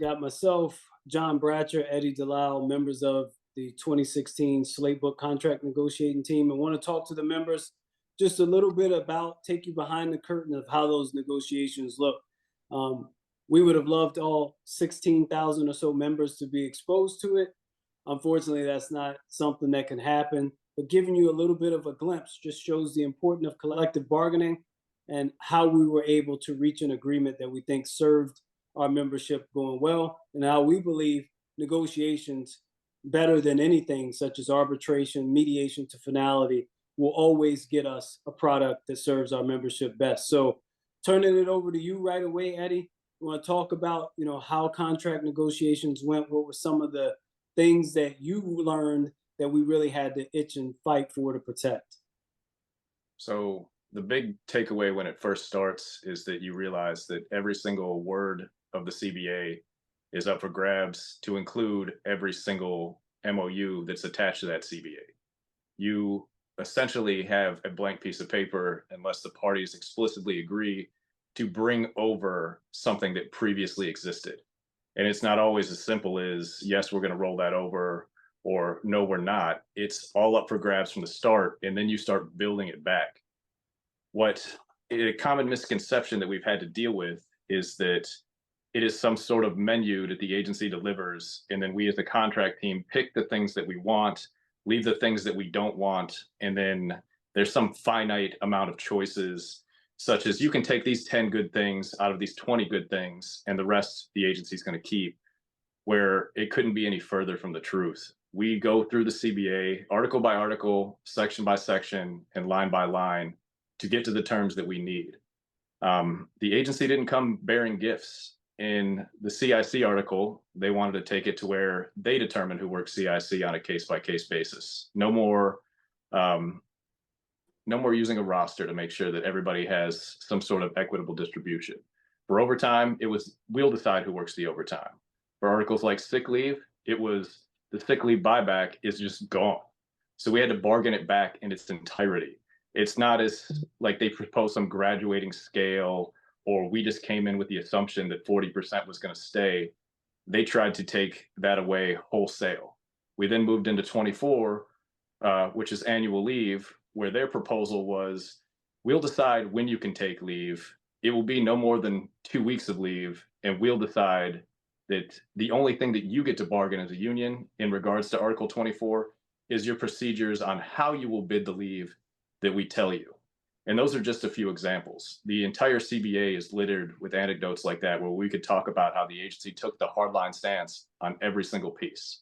got myself, John Bratcher, Eddie Delisle, members of the 2016 Slate Book contract negotiating team, and want to talk to the members just a little bit about, take you behind the curtain of how those negotiations look. Um, we would have loved all 16,000 or so members to be exposed to it. Unfortunately, that's not something that can happen, but giving you a little bit of a glimpse just shows the importance of collective bargaining and how we were able to reach an agreement that we think served our membership going well, and how we believe negotiations, better than anything such as arbitration, mediation to finality, will always get us a product that serves our membership best. So turning it over to you right away, Eddie, we want to talk about, how contract negotiations went. What were some of the things that you learned that we really had to itch and fight for to protect? So the big takeaway when it first starts is that you realize that every single word of the CBA is up for grabs to include every single MOU that's attached to that CBA. You essentially have a blank piece of paper unless the parties explicitly agree to bring over something that previously existed. And it's not always as simple as, yes, we're going to roll that over, or no, we're not. It's all up for grabs from the start, and then you start building it back. What a common misconception that we've had to deal with is that it is some sort of menu that the agency delivers, and then we as a contract team pick the things that we want, leave the things that we don't want, and then there's some finite amount of choices, such as you can take these 10 good things out of these 20 good things, and the rest the agency is going to keep, where it couldn't be any further from the truth. We go through the CBA article by article, section by section, and line by line to get to the terms that we need. The agency didn't come bearing gifts. In the CIC article, they wanted to take it to where they determine who works CIC on a case-by-case basis. No more using a roster to make sure that everybody has some sort of equitable distribution. For overtime, it was we'll decide who works the overtime. For articles like sick leave, it was the sick leave buyback is just gone. So we had to bargain it back in its entirety. It's not as like they proposed some graduating scale, or we just came in with the assumption that 40% was going to stay. They tried to take that away wholesale. We then moved into 24, which is annual leave, where their proposal was, we'll decide when you can take leave. It will be no more than 2 weeks of leave, and we'll decide that the only thing that you get to bargain as a union in regards to Article 24 is your procedures on how you will bid the leave that we tell you. And those are just a few examples. The entire CBA is littered with anecdotes like that, where we could talk about how the agency took the hardline stance on every single piece.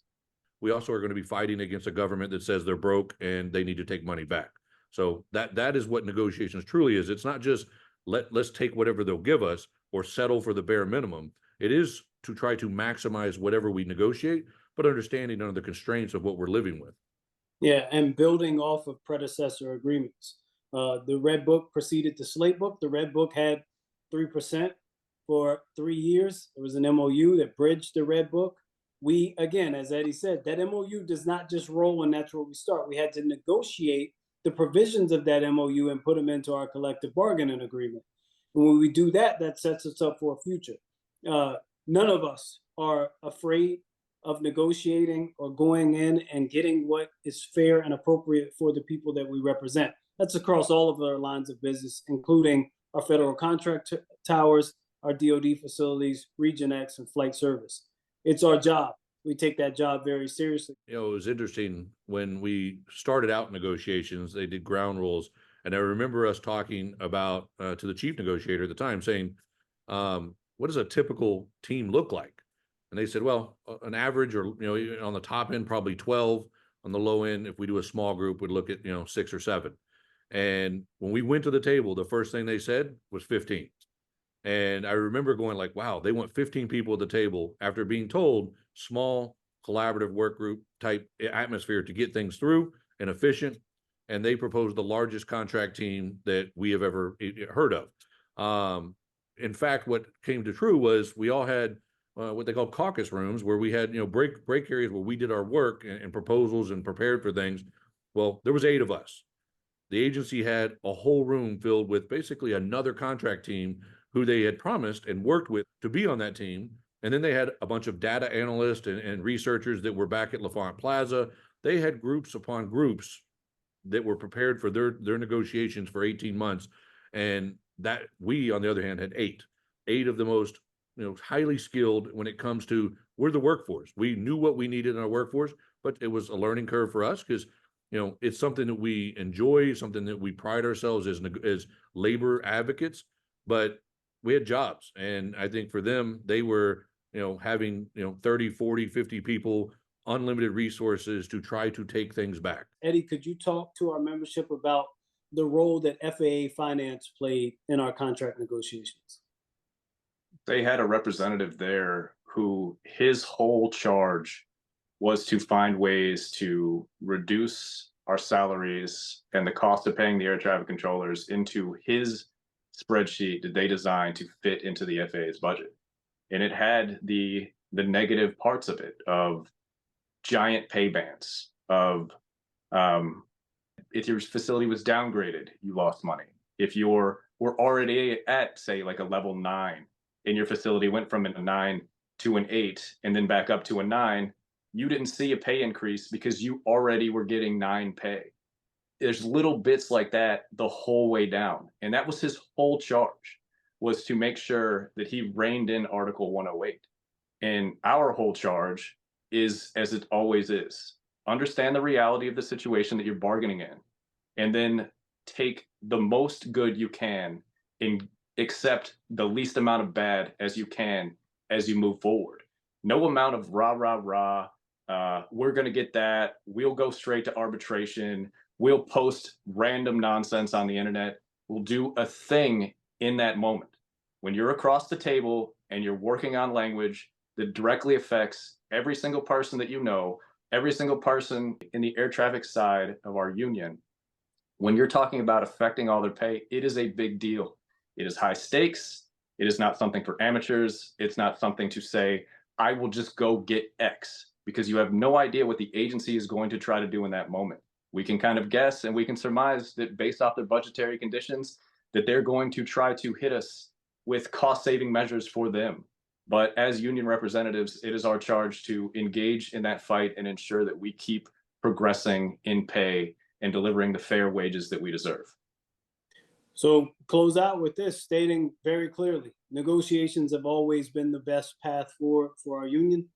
We also are going to be fighting against a government that says they're broke and they need to take money back. So that is what negotiations truly is. It's not just let's take whatever they'll give us or settle for the bare minimum. It is to try to maximize whatever we negotiate, but understanding under the constraints of what we're living with. Yeah, and building off of predecessor agreements. The Red Book preceded the Slate Book. The Red Book had 3% for 3 years. There was an MOU that bridged the Red Book. We, again, as Eddie said, that MOU does not just roll and that's where we start. We had to negotiate the provisions of that MOU and put them into our collective bargaining agreement. And when we do that, that sets us up for a future. None of us are afraid of negotiating or going in and getting what is fair and appropriate for the people that we represent. That's across all of our lines of business, including our federal contract towers, our DoD facilities, Region X, and flight service. It's our job. We take that job very seriously. It was interesting when we started out negotiations, they did ground rules. And I remember us talking about to the chief negotiator at the time saying, what does a typical team look like? And they said, well, an average, or, on the top end, probably 12. On the low end, if we do a small group, we'd look at, 6 or 7. And when we went to the table, the first thing they said was 15. And I remember going like, wow, they want 15 people at the table after being told small collaborative work group type atmosphere to get things through and efficient. And they proposed the largest contract team that we have ever heard of. In fact, what came to true was we all had what they call caucus rooms, where we had, break areas where we did our work and proposals and prepared for things. Well, there was 8 of us. The agency had a whole room filled with basically another contract team who they had promised and worked with to be on that team. And then they had a bunch of data analysts and researchers that were back at LaFont Plaza. They had groups upon groups that were prepared for their negotiations for 18 months. And that we, on the other hand, had eight of the most, highly skilled when it comes to, we're the workforce. We knew what we needed in our workforce, but it was a learning curve for us because, it's something that we enjoy, something that we pride ourselves as labor advocates, but we had jobs. And I think for them, they were, having, 30, 40, 50 people, unlimited resources to try to take things back. Eddie, could you talk to our membership about the role that FAA Finance played in our contract negotiations? They had a representative there who his whole charge was to find ways to reduce our salaries and the cost of paying the air traffic controllers into his spreadsheet that they designed to fit into the FAA's budget. And it had the negative parts of it, of giant pay bands, of if your facility was downgraded, you lost money. If were already at, say, like a level 9, and your facility went from a 9 to an 8 and then back up to a 9, you didn't see a pay increase because you already were getting 9 pay. There's little bits like that the whole way down. And that was his whole charge, was to make sure that he reined in Article 108. And our whole charge is, as it always is, understand the reality of the situation that you're bargaining in, and then take the most good you can and accept the least amount of bad as you can as you move forward. No amount of rah, rah, rah. We're going to get that. We'll go straight to arbitration. We'll post random nonsense on the internet. We'll do a thing in that moment. When you're across the table and you're working on language that directly affects every single person that you know, every single person in the air traffic side of our union, when you're talking about affecting all their pay, it is a big deal. It is high stakes. It is not something for amateurs. It's not something to say, I will just go get X, because you have no idea what the agency is going to try to do in that moment. We can kind of guess and we can surmise that based off their budgetary conditions, that they're going to try to hit us with cost-saving measures for them. But as union representatives, it is our charge to engage in that fight and ensure that we keep progressing in pay and delivering the fair wages that we deserve. So close out with this, stating very clearly, negotiations have always been the best path forward for our union.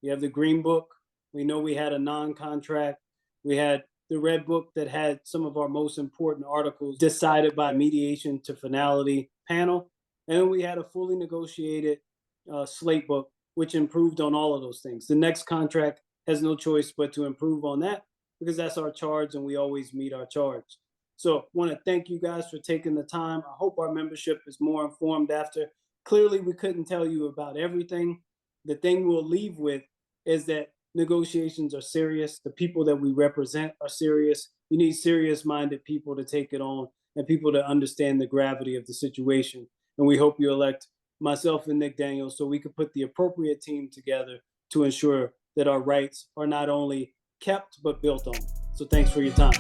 We have the Green Book. We know we had a non-contract. We had the Red Book that had some of our most important articles decided by mediation to finality panel. And we had a fully negotiated slate book, which improved on all of those things. The next contract has no choice but to improve on that, because that's our charge and we always meet our charge. So I want to thank you guys for taking the time. I hope our membership is more informed after. Clearly, we couldn't tell you about everything. The thing we'll leave with is that negotiations are serious. The people that we represent are serious. You need serious-minded people to take it on and people to understand the gravity of the situation. And we hope you elect myself and Nick Daniels so we can put the appropriate team together to ensure that our rights are not only kept, but built on. So thanks for your time.